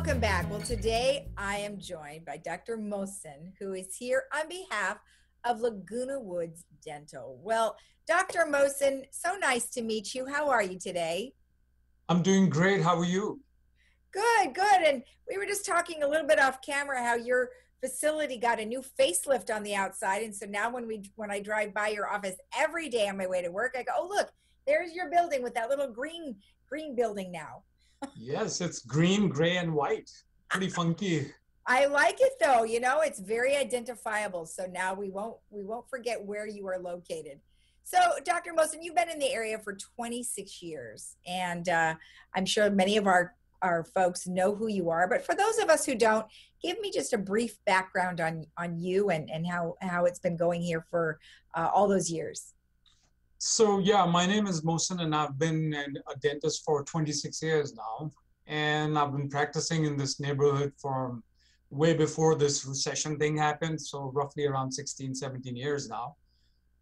Welcome back. Well, today I am joined by Dr. Mohsen, who is here on behalf of Laguna Woods Dental. Well, Dr. Mohsen, so nice to meet you. How are you today? I'm doing great. How are you? Good, good. And we were just talking a little bit off camera how your facility got a new facelift on the outside. And so now when I drive by your office every day on my way to work, I go, oh, look, there's your building with that little green building now. Yes, it's green, gray, and white. Pretty funky. I like it though. It's very identifiable. So now we won't forget where you are located. So, Dr. Mohsen, you've been in the area for 26 years, and I'm sure many of our folks know who you are. But for those of us who don't, give me just a brief background on you and how it's been going here for all those years. So yeah, my name is Mohsen, and I've been a dentist for 26 years now. And I've been practicing in this neighborhood for way before this recession thing happened. So roughly around 16, 17 years now.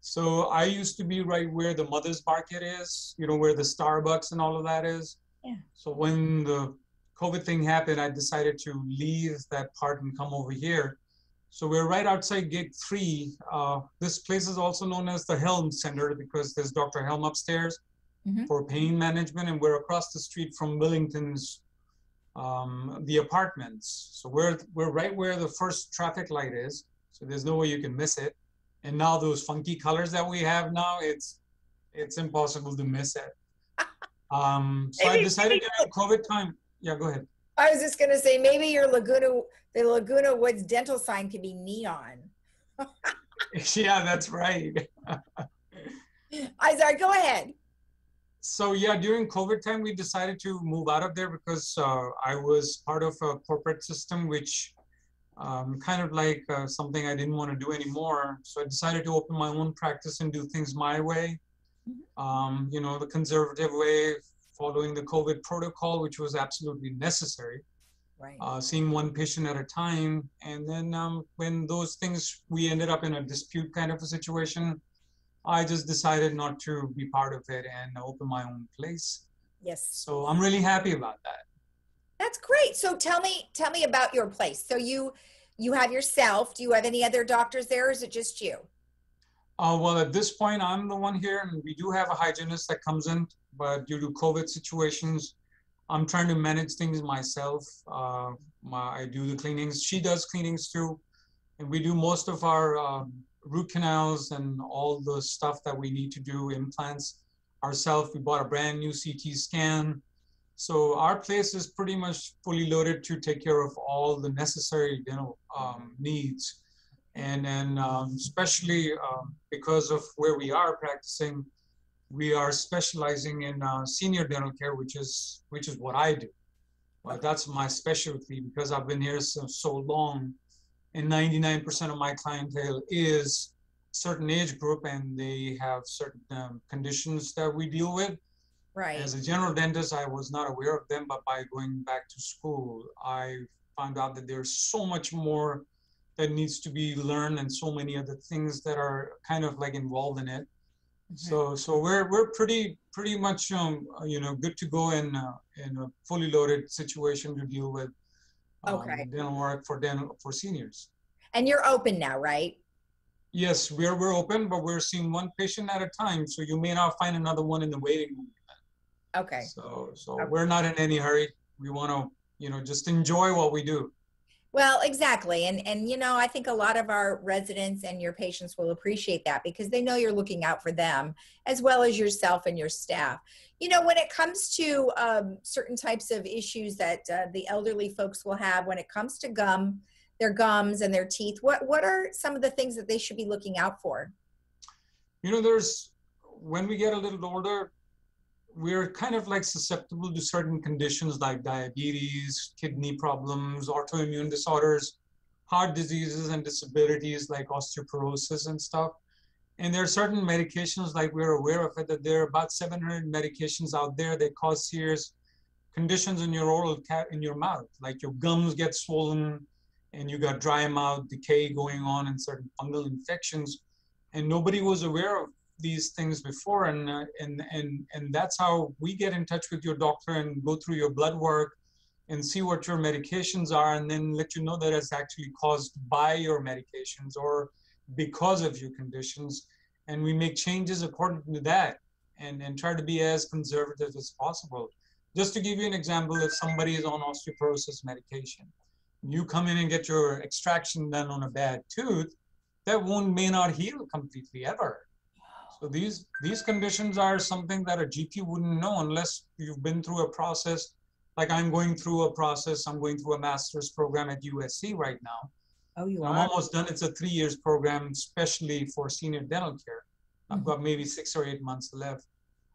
So I used to be right where the Mother's Market is, where the Starbucks and all of that is. Yeah. So when the COVID thing happened, I decided to leave that part and come over here. So we're right outside Gate 3. This place is also known as the Helm Center because there's Dr. Helm upstairs for pain management, and we're across the street from Wellington's, the apartments. So we're right where the first traffic light is. So there's no way you can miss it. And now those funky colors that we have now, it's impossible to miss it. So I decided during COVID time. Yeah, go ahead. I was just going to say, maybe the Laguna Woods dental sign could be neon. Yeah, that's right. Sorry, go ahead. So yeah, during COVID time, we decided to move out of there because I was part of a corporate system, which kind of like something I didn't want to do anymore. So I decided to open my own practice and do things my way, the conservative way, following the COVID protocol, which was absolutely necessary. Right. Seeing one patient at a time. And then when those things, we ended up in a dispute kind of a situation, I just decided not to be part of it and open my own place. Yes. So I'm really happy about that. That's great. So tell me about your place. So you have yourself. Do you have any other doctors there, or is it just you? Well, at this point, I'm the one here, and we do have a hygienist that comes in, but due to COVID situations, I'm trying to manage things myself. I do the cleanings. She does cleanings too, and we do most of our root canals and all the stuff that we need to do, implants ourselves. We bought a brand new CT scan. So our place is pretty much fully loaded to take care of all the necessary dental needs. And then especially because of where we are practicing, we are specializing in senior dental care, which is what I do. That's my specialty because I've been here so long, and 99% of my clientele is certain age group, and they have certain conditions that we deal with. Right. As a general dentist, I was not aware of them, but by going back to school, I found out that there's so much more that needs to be learned and so many other things that are kind of like involved in it. So we're pretty much good to go in a fully loaded situation to deal with dental work for seniors. And you're open now, right? Yes, we're open, but we're seeing one patient at a time. So you may not find another one in the waiting room. Okay. So we're not in any hurry. We want to just enjoy what we do. Well, exactly. And I think a lot of our residents and your patients will appreciate that because they know you're looking out for them as well as yourself and your staff. When it comes to certain types of issues that the elderly folks will have when it comes to their gums and their teeth, what are some of the things that they should be looking out for? When we get a little older, we're kind of like susceptible to certain conditions like diabetes, kidney problems, autoimmune disorders, heart diseases, and disabilities like osteoporosis and stuff. And there are certain medications, like we're aware of it, that there are about 700 medications out there that cause serious conditions in your in your mouth, like your gums get swollen and you got dry mouth, decay going on, and certain fungal infections. And nobody was aware of these things before, and that's how we get in touch with your doctor and go through your blood work and see what your medications are, and then let you know that it's actually caused by your medications or because of your conditions. And we make changes according to that, and try to be as conservative as possible. Just to give you an example, if somebody is on osteoporosis medication, you come in and get your extraction done on a bad tooth, that wound may not heal completely ever. So these conditions are something that a GP wouldn't know unless you've been through a process. Like I'm going through a process. I'm going through a master's program at USC right now. Oh, you And I'm are? almost done. It's a 3 years program, especially for senior dental care. I've got maybe 6 or 8 months left.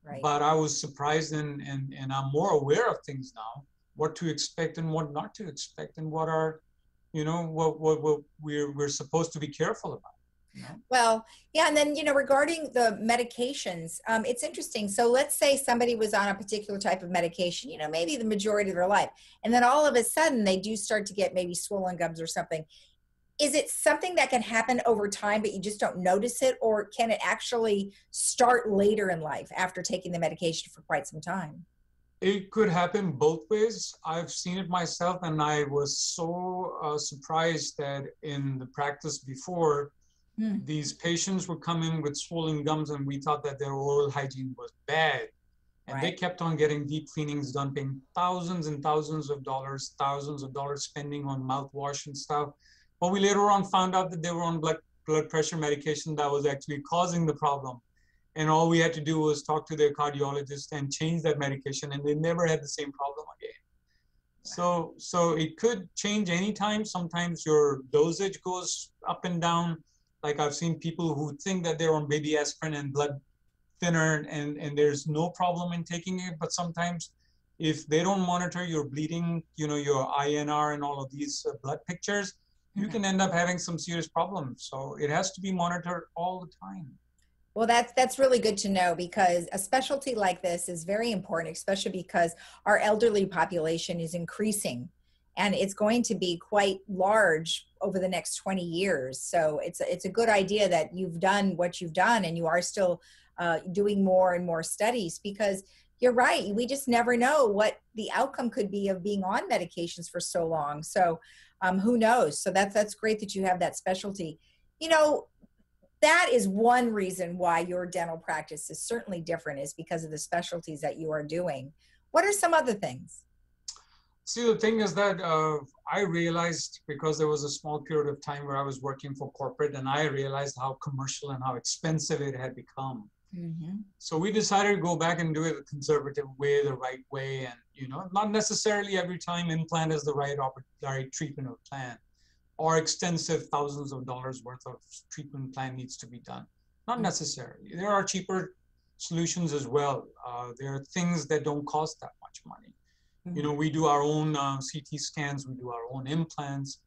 Right. But I was surprised, and I'm more aware of things now, what to expect and what not to expect, and what are, what we're supposed to be careful about. You know? Well, yeah. And then, regarding the medications, it's interesting. So let's say somebody was on a particular type of medication, maybe the majority of their life, and then all of a sudden they do start to get maybe swollen gums or something. Is it something that can happen over time, but you just don't notice it? Or can it actually start later in life after taking the medication for quite some time? It could happen both ways. I've seen it myself, and I was so surprised that in the practice before, these patients would come in with swollen gums, and we thought that their oral hygiene was bad. And Right. they kept on getting deep cleanings done, paying thousands and thousands of dollars spending on mouthwash and stuff. But we later on found out that they were on blood pressure medication that was actually causing the problem. And all we had to do was talk to their cardiologist and change that medication, and they never had the same problem again. So it could change anytime. Sometimes your dosage goes up and down. Like I've seen people who think that they're on baby aspirin and blood thinner, and there's no problem in taking it. But sometimes if they don't monitor your bleeding, your INR and all of these blood pictures, you can end up having some serious problems. So it has to be monitored all the time. Well, that's really good to know, because a specialty like this is very important, especially because our elderly population is increasing, and it's going to be quite large over the next 20 years. So it's a good idea that you've done what you've done, and you are still doing more and more studies, because you're right. We just never know what the outcome could be of being on medications for so long. So who knows? So that's great that you have that specialty. That is one reason why your dental practice is certainly different, is because of the specialties that you are doing. What are some other things? See, the thing is that I realized, because there was a small period of time where I was working for corporate, and I realized how commercial and how expensive it had become. So we decided to go back and do it the conservative way, the right way. And, not necessarily every time implant is the right treatment or plan, or extensive thousands of dollars worth of treatment plan needs to be done. Not necessarily. There are cheaper solutions as well. There are things that don't cost that much money. We do our own CT scans, we do our own implants,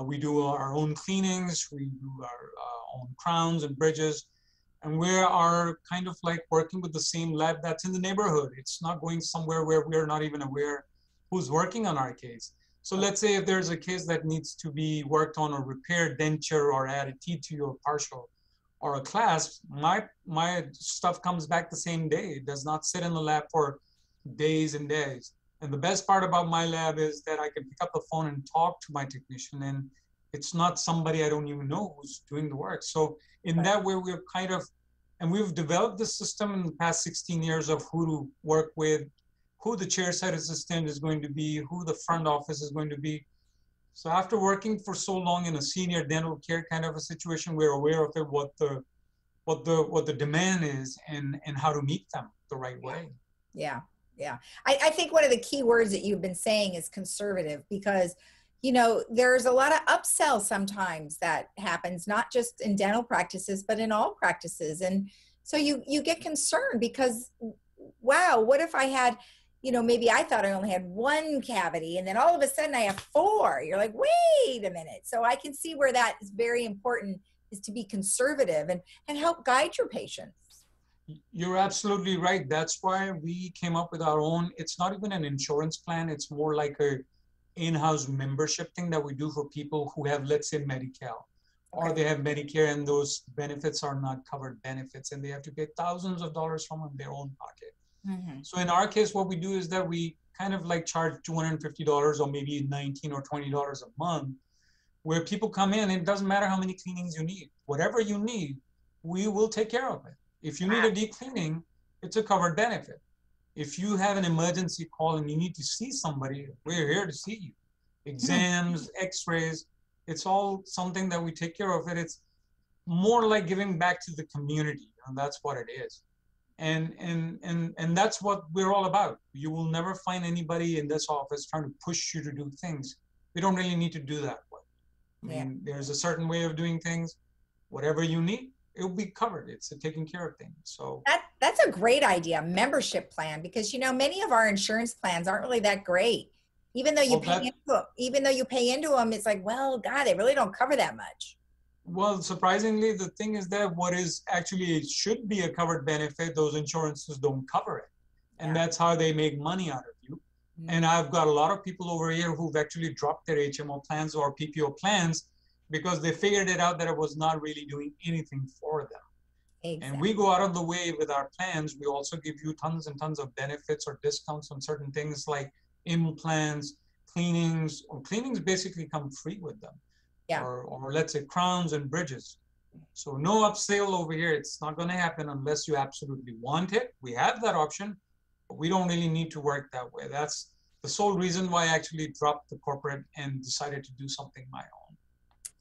we do our own cleanings, we do our own crowns and bridges, and we are kind of like working with the same lab that's in the neighborhood. It's not going somewhere where we're not even aware who's working on our case. So let's say if there's a case that needs to be worked on or repaired, denture or added teeth to your partial or a clasp, my stuff comes back the same day. It does not sit in the lab for days and days. And the best part about my lab is that I can pick up the phone and talk to my technician, and it's not somebody I don't even know who's doing the work. So in that way, we're and we've developed this system in the past 16 years of who to work with, who the chairside assistant is going to be, who the front office is going to be. So after working for so long in a senior dental care kind of a situation, we're aware of it, what the demand is, and how to meet them the right way. Yeah. I think one of the key words that you've been saying is conservative, because there's a lot of upsell sometimes that happens, not just in dental practices, but in all practices. And so you get concerned because, wow, what if I had, maybe I thought I only had one cavity, and then all of a sudden I have 4. You're like, wait a minute. So I can see where that is very important, is to be conservative and help guide your patients. You're absolutely right. That's why we came up with our own. It's not even an insurance plan. It's more like a in-house membership thing that we do for people who have, let's say, Medi-Cal, or they have Medicare, and those benefits are not covered benefits, and they have to pay thousands of dollars from their own pocket. So in our case, what we do is that we kind of like charge $250 or maybe $19 or $20 a month, where people come in, it doesn't matter how many cleanings you need. Whatever you need, we will take care of it. If you need a deep cleaning, it's a covered benefit. If you have an emergency call and you need to see somebody, we're here to see you. Exams, x-rays, it's all something that we take care of. It. It's more like giving back to the community, and that's what it is. And that's what we're all about. You will never find anybody in this office trying to push you to do things. We don't really need to do that way. I mean, there's a certain way of doing things. Whatever you need, it will be covered. It's a taking care of things. So that's a great idea, membership plan, because many of our insurance plans aren't really that great. Even though you pay into them, it's like, well, God, they really don't cover that much. Well, surprisingly, the thing is that what is actually, it should be a covered benefit, those insurances don't cover it. And that's how they make money out of you. And I've got a lot of people over here who've actually dropped their HMO plans or PPO plans because they figured it out that it was not really doing anything for them. Exactly. And we go out of the way with our plans. We also give you tons and tons of benefits or discounts on certain things like implants, cleanings, or cleanings basically come free with them. Yeah. Or let's say crowns and bridges. So no upsell over here. It's not going to happen unless you absolutely want it. We have that option, but we don't really need to work that way. That's the sole reason why I actually dropped the corporate and decided to do something my own.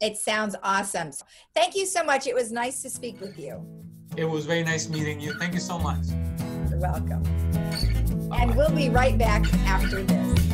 It sounds awesome. Thank you so much. It was nice to speak with you. It was very nice meeting you. Thank you so much. You're welcome. Bye-bye. And we'll be right back after this.